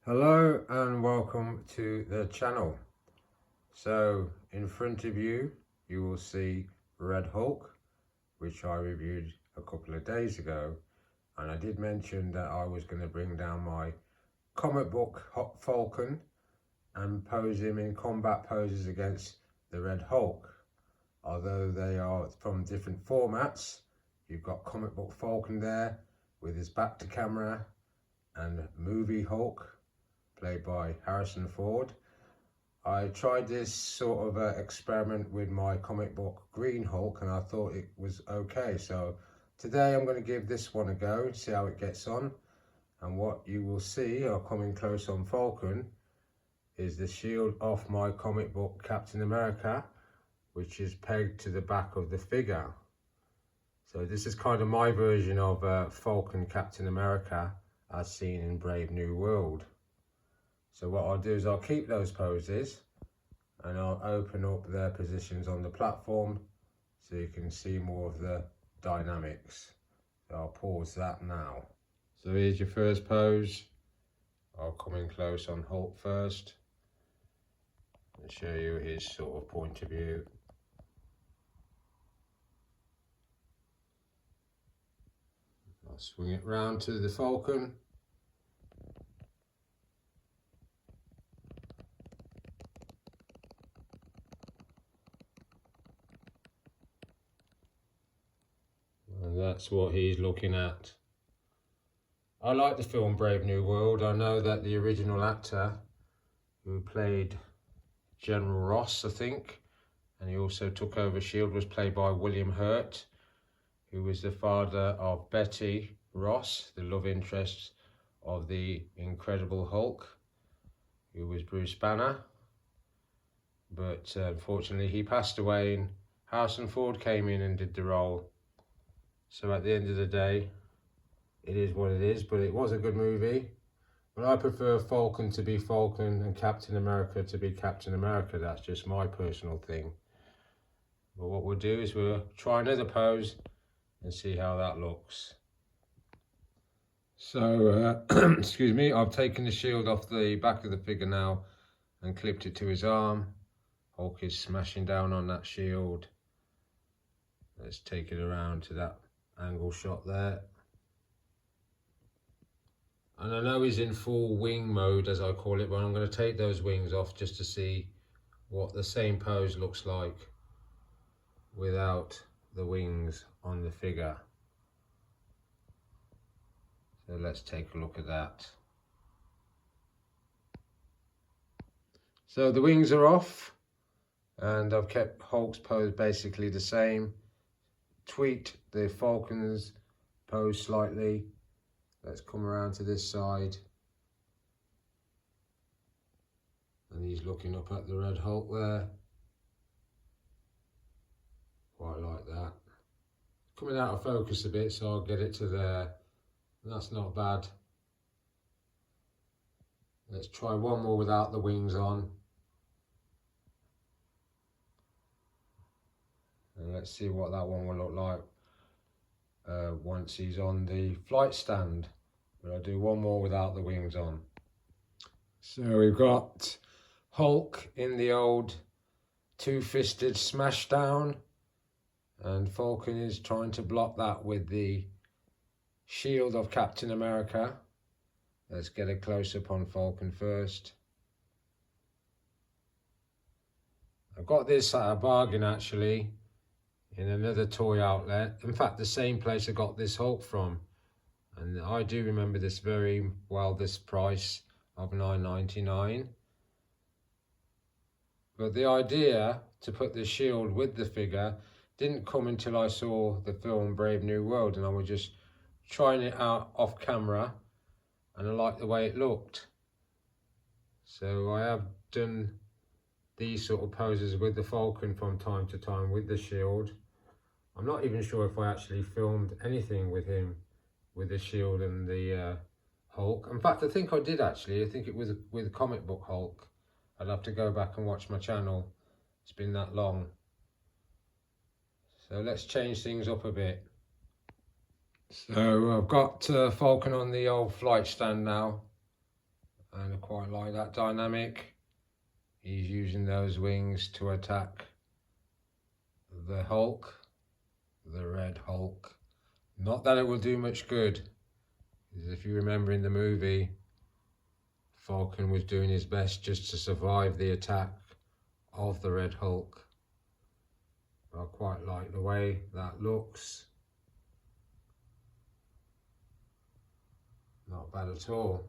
Hello and welcome to the channel. So in front of you, you will see Red Hulk, which I reviewed a couple of days ago. And I did mention that I was going to bring down my comic book Falcon and pose him in combat poses against the Red Hulk. Although they are from different formats, you've got comic book Falcon there with his back to camera, and movie Hulk played by Harrison Ford. I tried this sort of experiment with my comic book Green Hulk and I thought it was okay. So today I'm going to give this one a go, see how it gets on. And what you will see, I'll come in close on Falcon, is the shield off my comic book Captain America, which is pegged to the back of the figure. So this is kind of my version of Falcon Captain America as seen in Brave New World. So what I'll do is I'll keep those poses and I'll open up their positions on the platform so you can see more of the dynamics. So I'll pause that now. So here's your first pose. I'll come in close on Hulk first and show you his sort of point of view. I'll swing it round to the Falcon. And that's what he's looking at. I like the film Brave New World. I know that the original actor who played General Ross, I think, and he also took over S.H.I.E.L.D., was played by William Hurt, who was the father of Betty Ross, the love interest of the Incredible Hulk, who was Bruce Banner. But unfortunately he passed away and Harrison Ford came in and did the role. So at the end of the day, it is what it is, but it was a good movie. But I prefer Falcon to be Falcon and Captain America to be Captain America. That's just my personal thing. But what we'll do is we'll try another pose and see how that looks. So, excuse me, I've taken the shield off the back of the figure now and clipped it to his arm. Hulk is smashing down on that shield. Let's take it around to that angle shot there. And I know he's in full wing mode, as I call it, but I'm going to take those wings off just to see what the same pose looks like without the wings on the figure. So let's take a look at that. So the wings are off and I've kept Hulk's pose basically the same. Tweaked the Falcon's pose slightly. Let's come around to this side. And he's looking up at the Red Hulk there. Quite like that. Coming out of focus a bit, so I'll get it to there. That's not bad. Let's try one more without the wings on. And let's see what that one will look like once he's on the flight stand. But I'll do one more without the wings on. So we've got Hulk in the old two-fisted smashdown, and Falcon is trying to block that with the shield of Captain America. Let's get a close-up on Falcon first. I've got this at a bargain actually in another toy outlet. In fact, the same place I got this Hulk from. And I do remember this very well, this price of $9.99. But the idea to put the shield with the figure didn't come until I saw the film Brave New World, and I was just trying it out off camera and I liked the way it looked. So I have done these sort of poses with the Falcon from time to time with the shield. I'm not even sure if I actually filmed anything with him with the shield and the Hulk. In fact, I think I did actually. I think it was with comic book Hulk. I'd have to go back and watch my channel. It's been that long. So let's change things up a bit. So I've got Falcon on the old flight stand now. and I quite like that dynamic. He's using those wings to attack the Hulk, the Red Hulk. Not that it will do much good, because if you remember in the movie, Falcon was doing his best just to survive the attack of the Red Hulk. I quite like the way that looks. Not bad at all.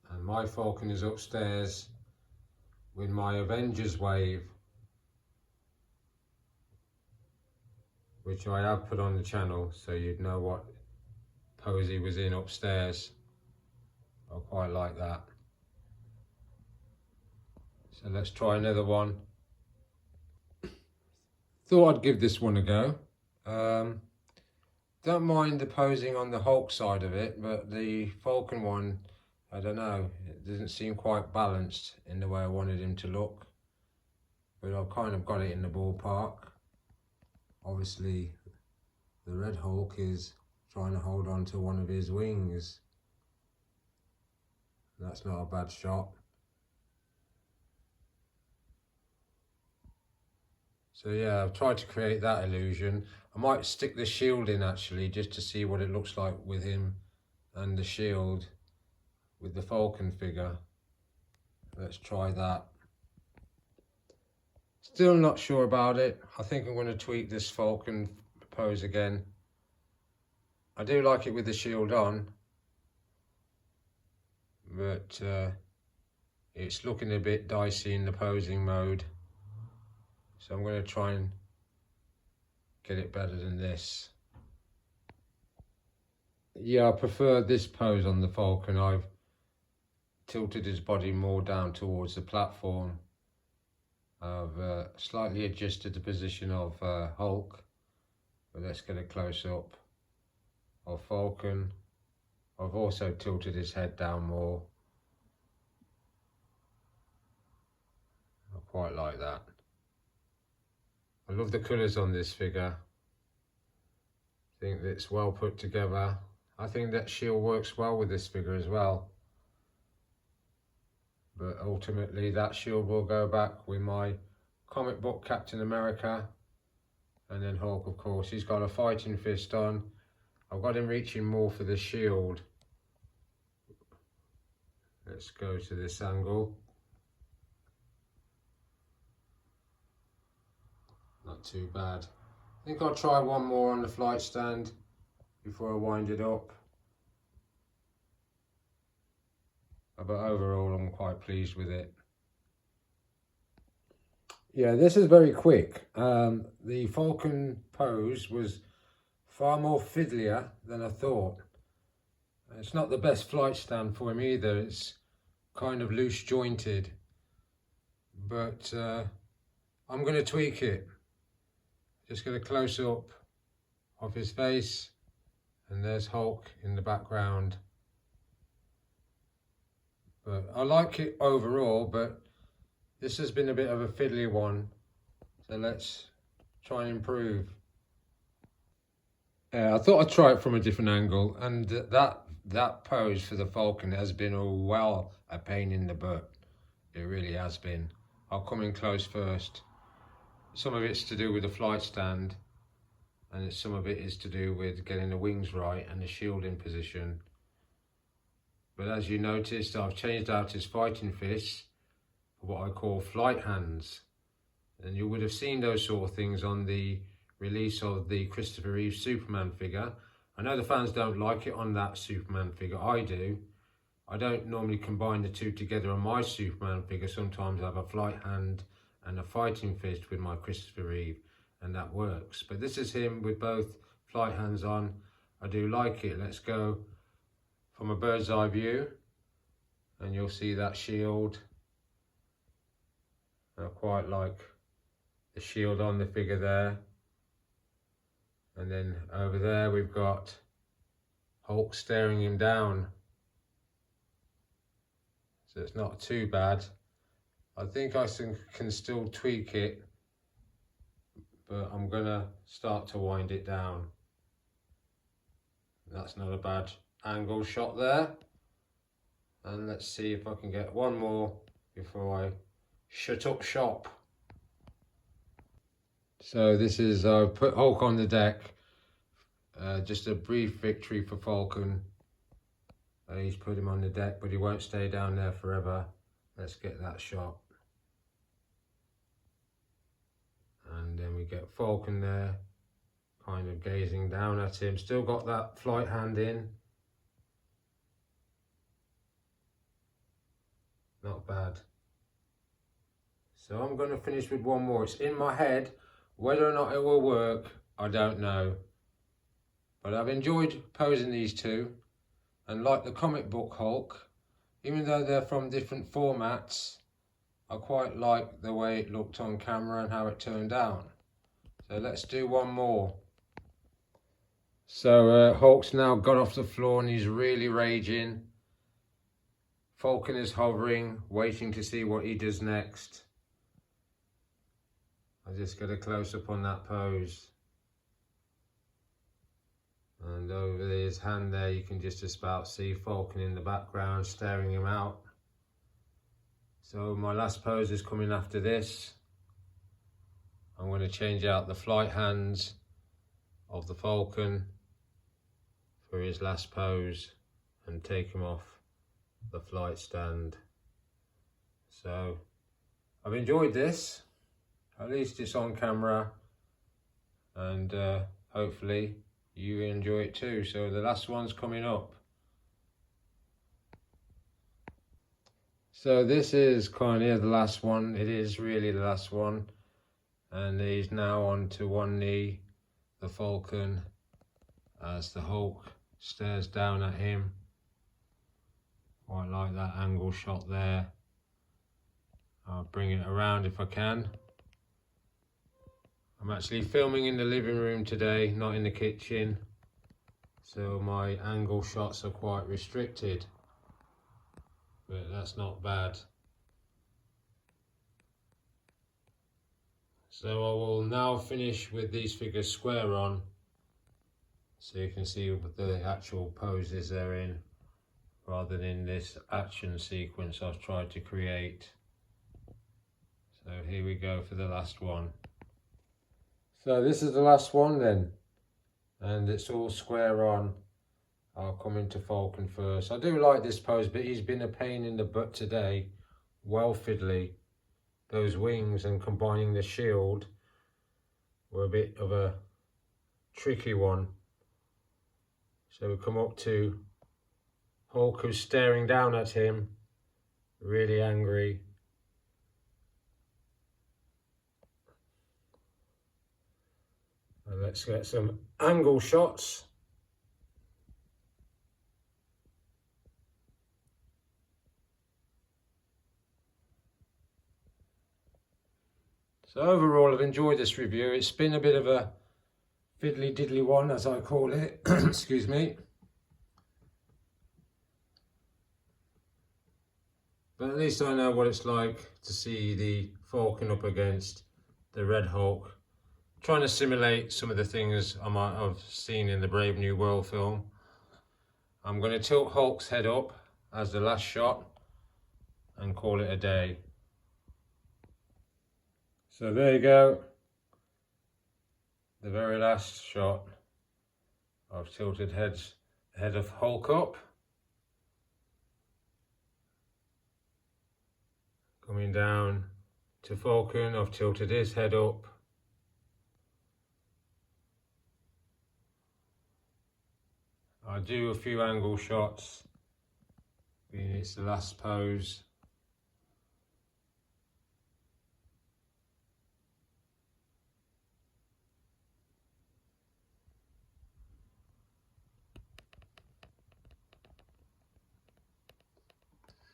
And my Falcon is upstairs with my Avengers wave, which I have put on the channel so you'd know what pose he was in upstairs. I quite like that. So let's try another one. Thought I'd give this one a go. Don't mind the posing on the Hulk side of it, but the Falcon one, I don't know, it doesn't seem quite balanced in the way I wanted him to look. But I've kind of got it in the ballpark. Obviously, the Red Hulk is trying to hold on to one of his wings. That's not a bad shot. So yeah, I've tried to create that illusion. I might stick the shield in actually, just to see what it looks like with him and the shield with the Falcon figure. Let's try that. Still not sure about it. I think I'm going to tweak this Falcon pose again. I do like it with the shield on, but it's looking a bit dicey in the posing mode. So I'm going to try and get it better than this. Yeah, I prefer this pose on the Falcon. I've tilted his body more down towards the platform. I've slightly adjusted the position of Hulk, but let's get a close-up of Falcon. I've also tilted his head down more. I quite like that. I love the colours on this figure. I think it's well put together. I think that shield works well with this figure as well. But ultimately that shield will go back with my comic book Captain America. And then Hulk, of course, he's got a fighting fist on. I've got him reaching more for the shield. Let's go to this angle. Not too bad. I think I'll try one more on the flight stand before I wind it up. But overall, I'm quite pleased with it. Yeah, this is very quick. The Falcon pose was far more fiddlier than I thought. It's not the best flight stand for him either. It's kind of loose jointed. But I'm going to tweak it. Just get a close up of his face, and there's Hulk in the background. But I like it overall, but this has been a bit of a fiddly one. So let's try and improve. I thought I'd try it from a different angle, and that pose for the Falcon has been a pain in the butt. It really has been. I'll come in close first. Some of it's to do with the flight stand, and some of it is to do with getting the wings right and the shield in position. But as you noticed, I've changed out his fighting fists for what I call flight hands. And you would have seen those sort of things on the release of the Christopher Reeve Superman figure. I know the fans don't like it on that Superman figure. I do. I don't normally combine the two together on my Superman figure. Sometimes I have a flight hand and a fighting fist with my Christopher Reeve, and that works. But this is him with both flight hands on. I do like it. Let's go from a bird's eye view, and you'll see that shield. I quite like the shield on the figure there. And then over there we've got Hulk staring him down. So it's not too bad. I think I can still tweak it, but I'm gonna start to wind it down. That's not a bad angle shot there. And let's see if I can get one more before I shut up shop. So this is, I've put Hulk on the deck. Just a brief victory for Falcon. He's put him on the deck, but he won't stay down there forever. Let's get that shot. And then we get Falcon there, kind of gazing down at him. Still got that flight hand in. Not bad. So I'm going to finish with one more. It's in my head. Whether or not it will work, I don't know. But I've enjoyed posing these two. And like the comic book Hulk, even though they're from different formats, I quite like the way it looked on camera and how it turned out. So let's do one more. So Hulk's now got off the floor and he's really raging. Falcon is hovering, waiting to see what he does next. I just get a close up on that pose. And over his hand there, you can just about see Falcon in the background staring him out. So my last pose is coming after this. I'm going to change out the flight hands of the Falcon for his last pose and take him off the flight stand. So I've enjoyed this. At least it's on camera, and hopefully you enjoy it too. So the last one's coming up. So this is kind of the last one. It is really the last one. And he's now on to one knee, the Falcon, as the Hulk stares down at him. Quite like that angle shot there. I'll bring it around if I can. I'm actually filming in the living room today, not in the kitchen. So my angle shots are quite restricted. But that's not bad. So I will now finish with these figures square on, so you can see what the actual poses they're in, rather than in this action sequence I've tried to create. So here we go for the last one. So this is the last one then, and it's all square on. I'll come into Falcon first. I do like this pose, but he's been a pain in the butt today. Well fiddly. Those wings and combining the shield were a bit of a tricky one. So we come up to Hulk, who's staring down at him, really angry. And let's get some angle shots. So overall, I've enjoyed this review. It's been a bit of a fiddly diddly one, as I call it. Excuse me. But at least I know what it's like to see the Falcon up against the Red Hulk. Trying to simulate some of the things I might have seen in the Brave New World film. I'm going to tilt Hulk's head up as the last shot and call it a day. So there you go, the very last shot. I've tilted head of Hulk up. Coming down to Falcon, I've tilted his head up. I do a few angle shots, being it's the last pose.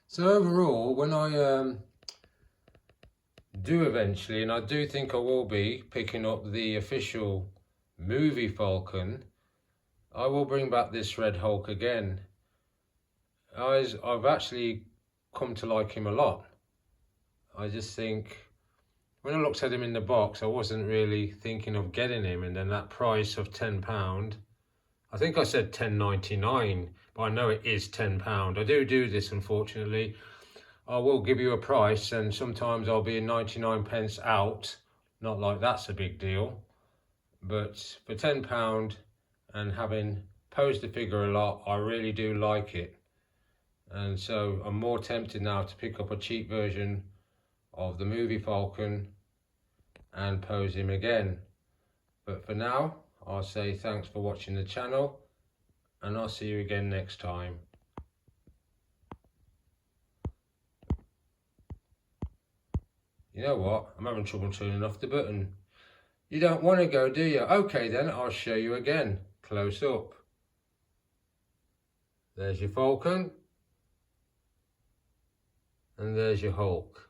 So overall, when I do eventually, and I do think I will be picking up the official movie Falcon, I will bring back this Red Hulk again. I've actually come to like him a lot. I just think, when I looked at him in the box, I wasn't really thinking of getting him, and then that price of £10 I think I said £10.99, but I know it is £10. I do this, unfortunately. I will give you a price, and sometimes I'll be 99 pence out. Not like that's a big deal, but for £10 and having posed the figure a lot, I really do like it. And so I'm more tempted now to pick up a cheap version of the movie Falcon and pose him again. But for now, I'll say thanks for watching the channel, and I'll see you again next time. You know what? I'm having trouble turning off the button. You don't want to go, do you? Okay then, I'll show you again, close up. There's your Falcon. And there's your Hulk.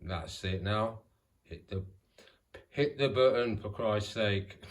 That's it now. Hit the button, for Christ's sake.